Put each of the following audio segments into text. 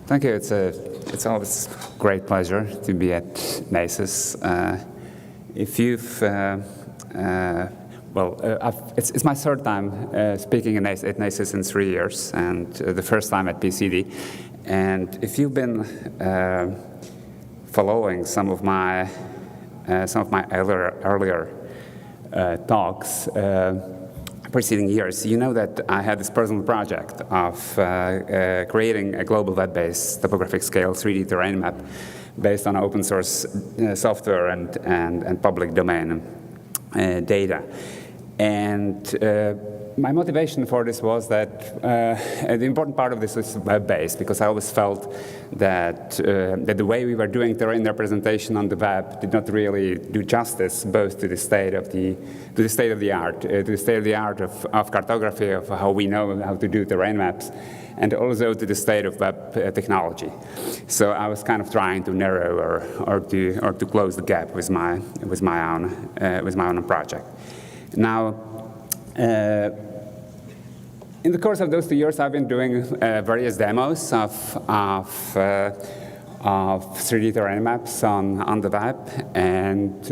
Thank you. It's always a great pleasure to be at NACIS. If you've it's my third time speaking at NACIS in 3 years, and the first time at PCD. And if you've been following some of my earlier talks preceding years, you know that I had this personal project of creating a global web-based topographic scale 3D terrain map based on open source software and public domain data. And my motivation for this was that the important part of this is web-based, because I always felt that the way we were doing terrain representation on the web did not really do justice both to the state of the art of cartography, of how we know how to do terrain maps, and also to the state of web technology. So I was kind of trying to narrow or to close the gap with my own project. Now, in the course of those 2 years, I've been doing various demos of 3D terrain maps on the web. And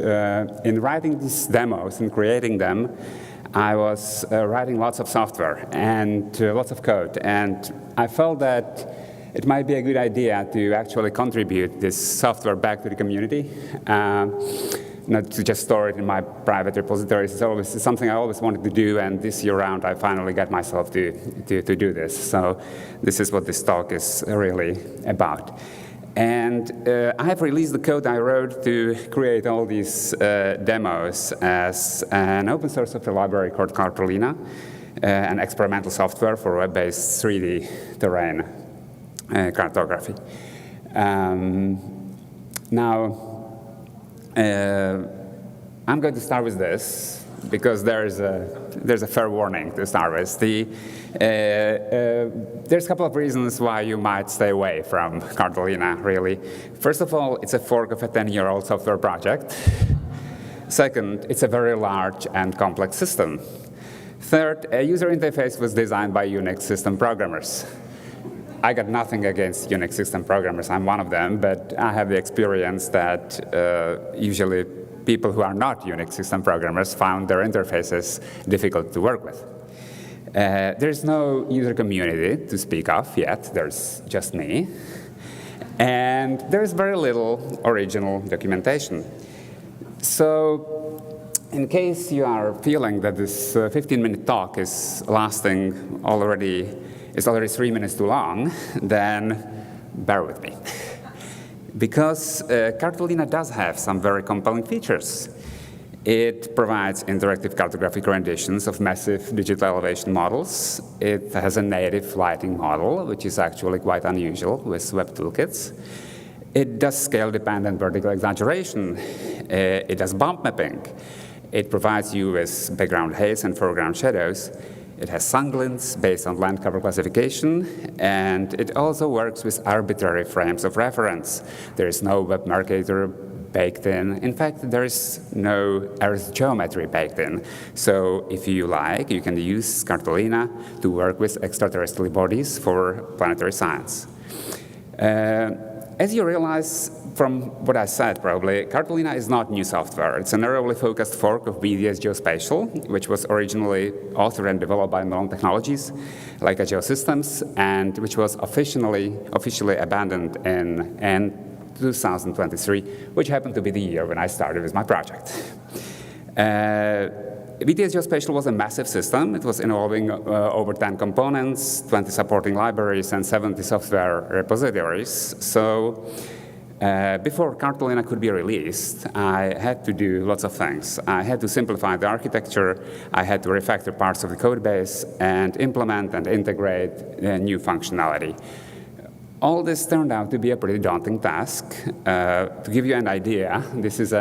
in writing these demos and creating them, I was writing lots of software and lots of code. And I felt that it might be a good idea to actually contribute this software back to the community. Not to just store it in my private repositories. It's something I always wanted to do, and this year round I finally got myself to do this. So this is what this talk is really about. And I have released the code I wrote to create all these demos as an open source software library called Cartolina, an experimental software for web-based 3D terrain cartography. I'm going to start with this because there's a fair warning to start with. There's a couple of reasons why you might stay away from Cartolina, really. First of all, it's a fork of a 10-year-old software project. Second, it's a very large and complex system. Third, a user interface was designed by Unix system programmers. I got nothing against Unix system programmers, I'm one of them, but I have the experience that usually people who are not Unix system programmers found their interfaces difficult to work with. There's no user community to speak of yet, there's just me. And there's very little original documentation. So in case you are feeling that this 15-minute talk is already 3 minutes too long, then bear with me. Because Cartolina does have some very compelling features. It provides interactive cartographic renditions of massive digital elevation models. It has a native lighting model, which is actually quite unusual with web toolkits. It does scale-dependent vertical exaggeration. It does bump mapping. It provides you with background haze and foreground shadows. It has sunglints based on land cover classification, and it also works with arbitrary frames of reference. There is no web marker baked in. In fact, there is no Earth geometry baked in. So if you like, you can use Cartolina to work with extraterrestrial bodies for planetary science. As you realize from what I said, probably, Cartolina is not new software. It's a narrowly focused fork of BDS Geospatial, which was originally authored and developed by Melon Technologies, like Geosystems, and which was officially abandoned in 2023, which happened to be the year when I started with my project. BDS Geospatial was a massive system. It was involving over 10 components, 20 supporting libraries, and 70 software repositories. So before Cartolina could be released, I had to do lots of things. I had to simplify the architecture, I had to refactor parts of the code base, and implement and integrate new functionality. All this turned out to be a pretty daunting task. To give you an idea, this is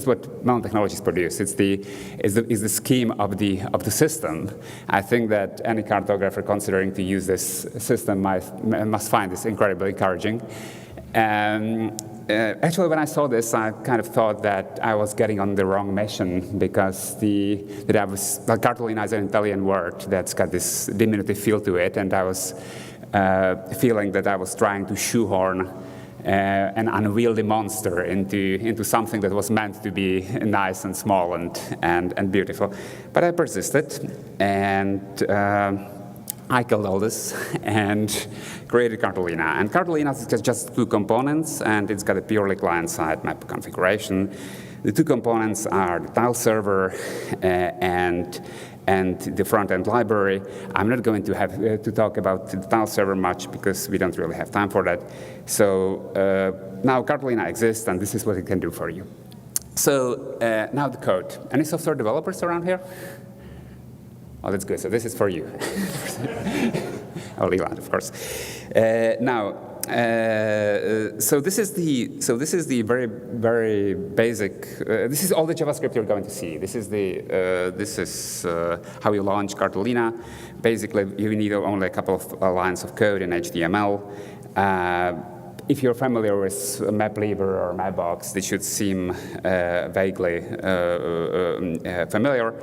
what Melon Technologies produce. It's the scheme of the system. I think that any cartographer considering to use this system must find this incredibly encouraging. Actually, when I saw this, I kind of thought that I was getting on the wrong mission, because Cartolina is an Italian word that's got this diminutive feel to it, and I was feeling that I was trying to shoehorn an unwieldy monster into something that was meant to be nice and small and beautiful. But I persisted, and I killed all this and created Cartolina. And Cartolina is just 2 components, and it's got a purely client-side map configuration. The 2 components are the tile server and the front-end library. I'm not going to have to talk about the tile server much because we don't really have time for that. So now Cartolina exists, and this is what it can do for you. So now the code. Any software developers around here? Oh, that's good. So this is for you. Oh, Leland, of course. So this is the very basic. This is all the JavaScript you're going to see. This is how you launch Cartolina. Basically, you need only a couple of lines of code in HTML. If you're familiar with MapLever or Mapbox, this should seem vaguely familiar.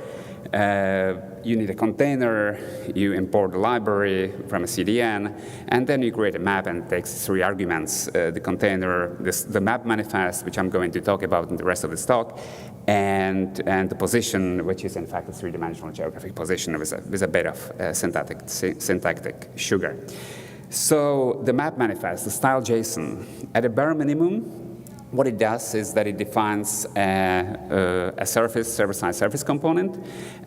You need a container, you import the library from a CDN, and then you create a map, and it takes 3 arguments: the container, the map manifest, which I'm going to talk about in the rest of this talk, and the position, which is in fact a 3-dimensional geographic position with a bit of syntactic sugar. So the map manifest, the style JSON, at a bare minimum, what it does is that it defines a server-side surface component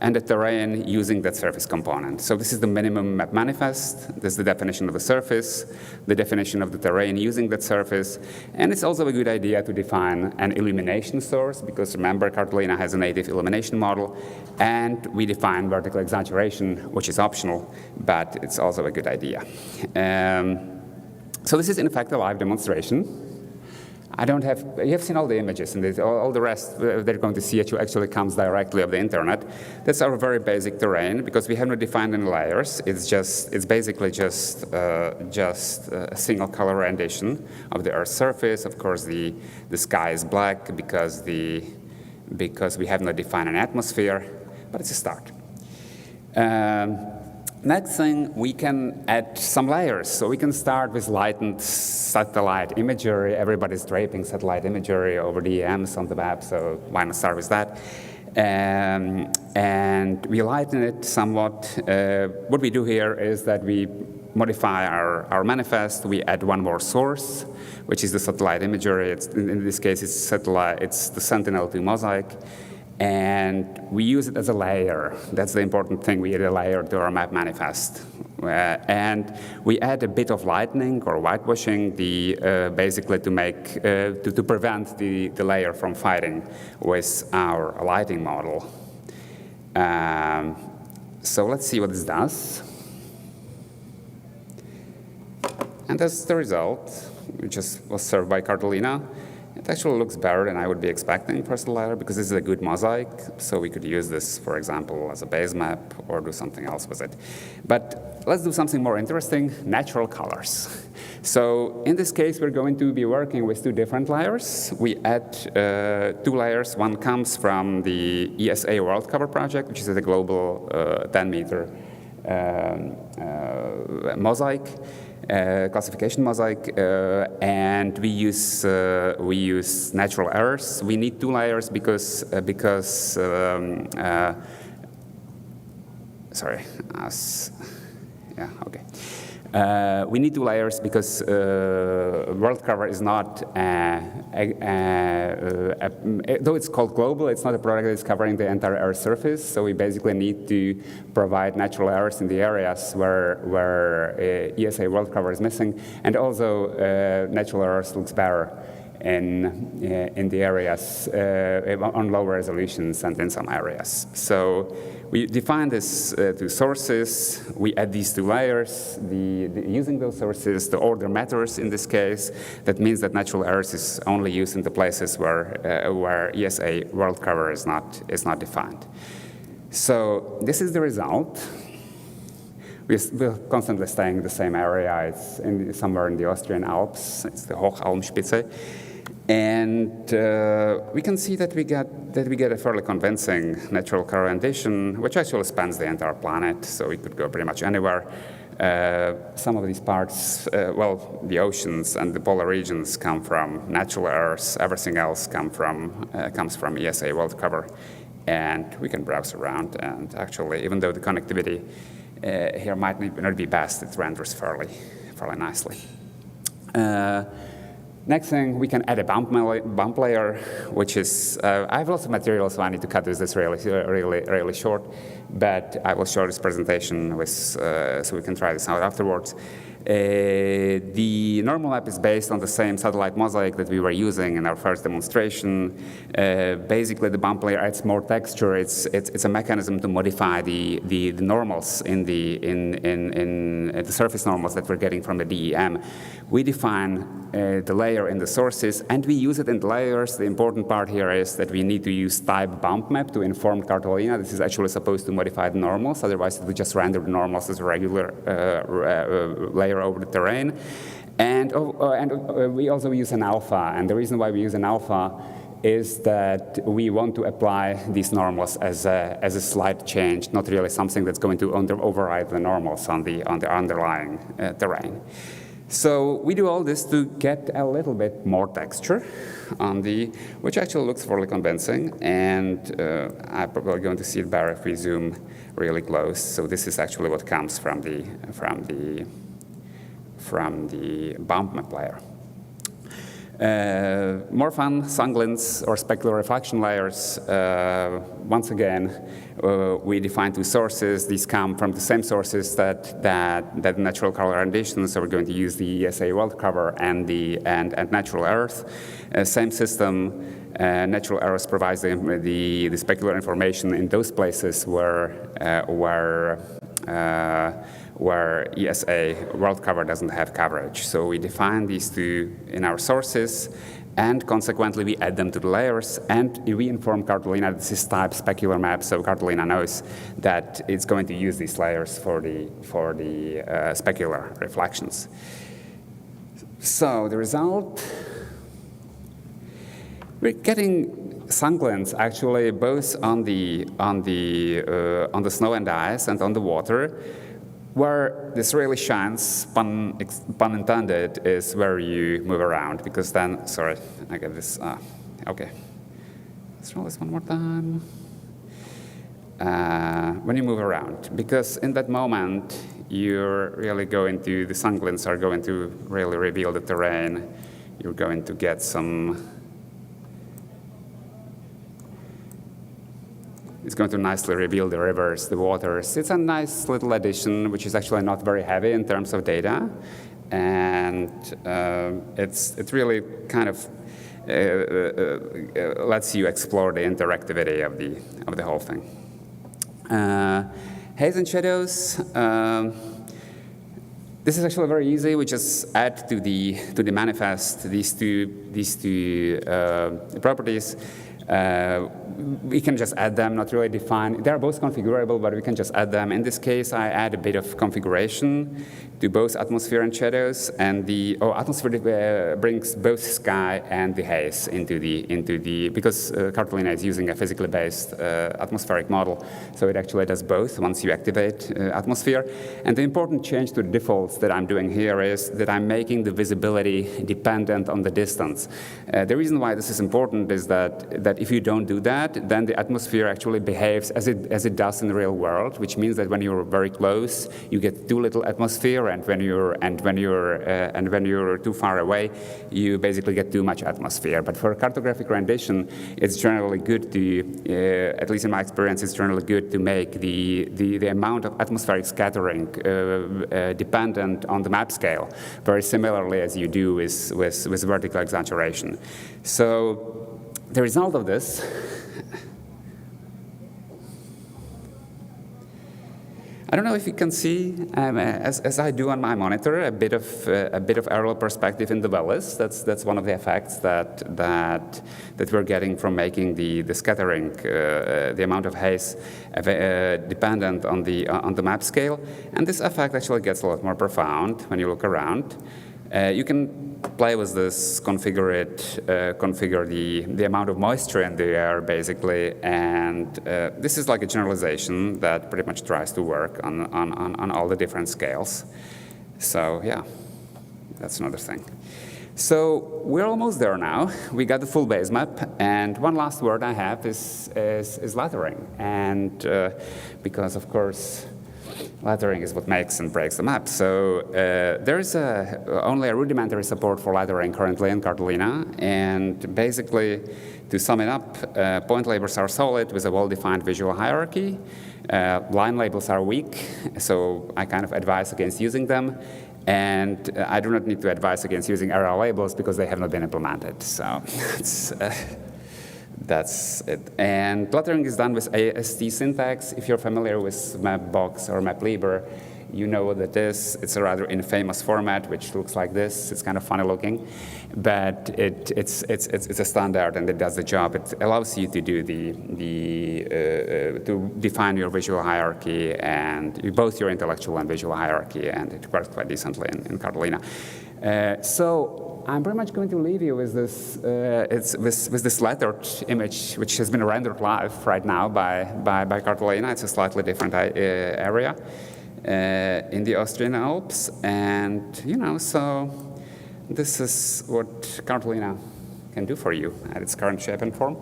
and a terrain using that surface component. So this is the minimum map manifest. This is the definition of the surface, the definition of the terrain using that surface. And it's also a good idea to define an illumination source, because remember, Cartolina has a native illumination model. And we define vertical exaggeration, which is optional, but it's also a good idea. So this is, in fact, a live demonstration. You have seen all the images, and all the rest they're going to see actually comes directly off the internet. That's our very basic terrain, because we have not defined any layers. It's basically just a single color rendition of the Earth's surface. Of course, the sky is black because we have not defined an atmosphere, but it's a start. Next thing, we can add some layers. So we can start with lightened satellite imagery. Everybody's draping satellite imagery over the EMs on the web, so why not start with that? And we lighten it somewhat. What we do here is that we modify our manifest. We add one more source, which is the satellite imagery. In this case, it's the Sentinel-2 mosaic. And we use it as a layer. That's the important thing. We add a layer to our map manifest. And we add a bit of lightening or whitewashing, basically to prevent the layer from fighting with our lighting model. So let's see what this does. And that's the result, which was served by Cartolina. It actually looks better than I would be expecting for the layer, because this is a good mosaic, so we could use this, for example, as a base map or do something else with it. But let's do something more interesting, natural colors. So in this case, we're going to be working with 2 different layers. We add 2 layers. One comes from the ESA World Cover project, which is a global 10-meter mosaic. Classification mosaic, and we use natural errors. We need 2 layers because we need 2 layers because world cover is not, though it's called global, it's not a product that's covering the entire Earth surface. So we basically need to provide natural errors in the areas where ESA world cover is missing, and also natural errors looks better in the areas on lower resolutions and in some areas. So we define these 2 sources. We add these 2 layers. Using those sources, the order matters in this case. That means that natural errors is only used in the places where ESA world cover is not defined. So this is the result. We're constantly staying in the same area. It's somewhere in the Austrian Alps. It's the Hochalmspitze. And we can see that we get a fairly convincing natural color rendition, which actually spans the entire planet, so we could go pretty much anywhere. Some of these parts, well, the oceans and the polar regions come from natural Earth. Everything else comes from ESA world cover. And we can browse around. And actually, even though the connectivity here might not be best, it renders fairly nicely. Next thing, we can add a bump layer, which is, I have lots of material, so I need to cut this really short, but I will show this presentation so we can try this out afterwards. The normal map is based on the same satellite mosaic that we were using in our first demonstration. Basically, the bump layer adds more texture. It's a mechanism to modify the normals in the surface normals that we're getting from the DEM. We define the layer in the sources, and we use it in the layers. The important part here is that we need to use type bump map to inform Cartolina. This is actually supposed to modify the normals. Otherwise, it would just render the normals as a regular layer over the terrain. And we also use an alpha. And the reason why we use an alpha is that we want to apply these normals as a slight change, not really something that's going to override the normals on the underlying terrain. So we do all this to get a little bit more texture on which actually looks fairly convincing. And I'm probably going to see it better if we zoom really close. So this is actually what comes from the bump map layer. More fun, sunglins or specular reflection layers. Once again, we define two sources. These come from the same sources that natural color renditions. So we're going to use the ESA world cover and natural Earth. Same system. Natural Earth provides the specular information in those places where ESA world cover doesn't have coverage. So we define these two in our sources, and consequently we add them to the layers, and we inform Cartolina this is type specular map, so Cartolina knows that it's going to use these layers for the specular reflections. So the result, we're getting sunglins actually both on the snow and ice and on the water. Where this really shines, pun intended, is where you move around, because then, sorry, I get this, okay. Let's roll this one more time. When you move around, because in that moment, you're really going to, the sunglins are going to really reveal the terrain. You're going to get some, it's going to nicely reveal the rivers, the waters. It's a nice little addition, which is actually not very heavy in terms of data. And it really kind of lets you explore the interactivity of the whole thing. Haze and shadows. This is actually very easy. We just add to the manifest these two properties. We can just add them, not really define. They're both configurable, but we can just add them. In this case, I add a bit of configuration to both atmosphere and shadows, and atmosphere brings both sky and the haze into the because Cartolina is using a physically based atmospheric model, so it actually does both once you activate atmosphere. And the important change to the defaults that I'm doing here is that I'm making the visibility dependent on the distance. The reason why this is important is that if you don't do that, then the atmosphere actually behaves as it does in the real world, which means that when you're very close, you get too little atmosphere, and when you're too far away, you basically get too much atmosphere. But for cartographic rendition, it's generally good to, at least in my experience, it's generally good to make the amount of atmospheric scattering dependent on the map scale, very similarly as you do with vertical exaggeration. So the result of this, I don't know if you can see, as I do on my monitor, a bit of aerial perspective in the valleys. That's one of the effects that we're getting from making the scattering, the amount of haze dependent on the map scale. And this effect actually gets a lot more profound when you look around. You can play with this, configure it, configure the amount of moisture in the air, basically, and this is like a generalization that pretty much tries to work on all the different scales. So yeah, that's another thing. So we're almost there now. We got the full base map, and one last word I have is lettering, and because of course lettering is what makes and breaks the map. So there is only a rudimentary support for lettering currently in Cartolina, and basically, to sum it up, point labels are solid with a well-defined visual hierarchy. Line labels are weak, so I kind of advise against using them. And I do not need to advise against using area labels because they have not been implemented. So that's it. And lettering is done with AST syntax. If you're familiar with Mapbox or MapLiber, you know what it is. It's a rather infamous format, which looks like this. It's kind of funny looking, but it's a standard, and it does the job. It allows you to do to define your visual hierarchy and both your intellectual and visual hierarchy, and it works quite decently in Cartolina. So I'm pretty much going to leave you with this. With this lettered image, which has been rendered live right now by Cartolina. It's a slightly different area. In the Austrian Alps, and so this is what Cartolina can do for you at its current shape and form.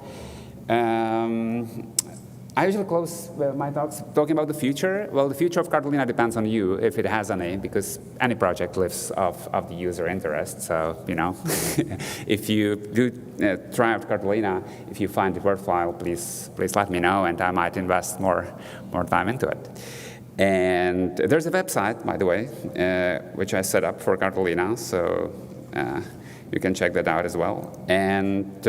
I usually close my talks talking about the future. Well, the future of Cartolina depends on you, if it has any, because any project lives off of the user interest. So, if you do try out Cartolina, if you find it worthwhile, please let me know, and I might invest more time into it. And there's a website, by the way, which I set up for Cartolina, so you can check that out as well. And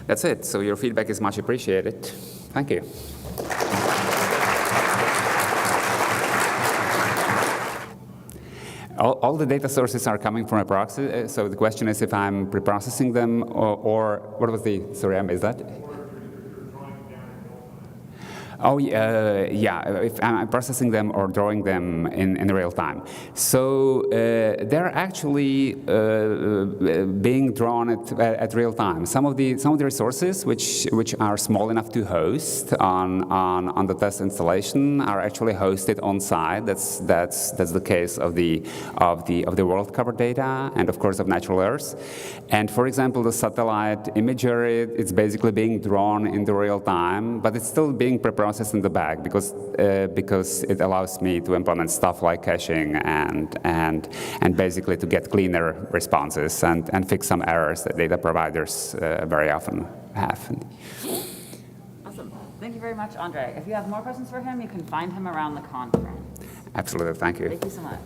that's it. So your feedback is much appreciated. Thank you. All the data sources are coming from a proxy, so the question is if I'm preprocessing them, or what was sorry, I missed that? Oh, yeah, if I'm processing them or drawing them in real time. So they're actually being drawn at real time. Some of the resources which are small enough to host on the test installation are actually hosted on site. That's the case of the world cover data and of course of natural Earth. And for example, the satellite imagery, it's basically being drawn in the real time, but it's still being preprocessed in the back because it allows me to implement stuff like caching and basically to get cleaner responses and fix some errors that data providers very often have. Awesome. Thank you very much, Ondřej. If you have more questions for him, you can find him around the conference. Absolutely. Thank you. Thank you so much.